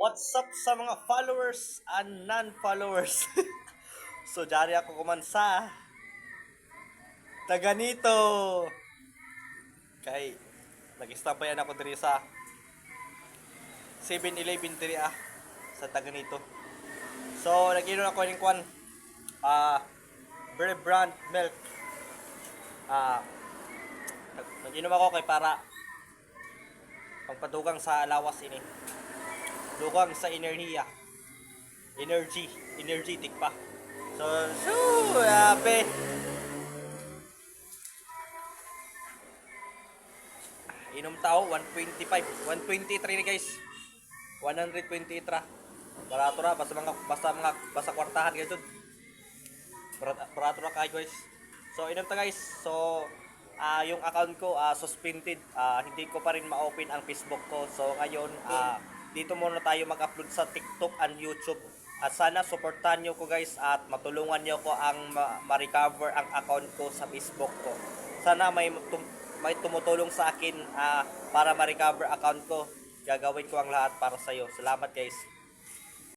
What's up sa mga followers and non-followers? So, jari ako kumansa. Taga nito. Kay, nag-stampayan ako diri sa 7-Eleven diri sa taga nito. So, nag-inom ako ng kwan. Brave brand milk. Ah, nag-inom ako kay para pagpadugang sa alawas ini. Dugang sa enerhiya. Energetic pa. So, yape. Inom tao 125, 123 ni guys. 120 tra. Barato ra basta kwartahan gyud. Barato ra kay guys. So inom ta guys. So yung account ko suspended. Hindi ko pa rin ma-open ang Facebook ko. So ngayon dito muna tayo mag-upload sa TikTok and YouTube. At sana suportahan nyo ko guys at matulungan nyo ko ang ma-recover ang account ko sa Facebook ko. Sana may tumutulong sa akin para ma-recover account ko. Gagawin ko ang lahat para sa iyo. Salamat guys.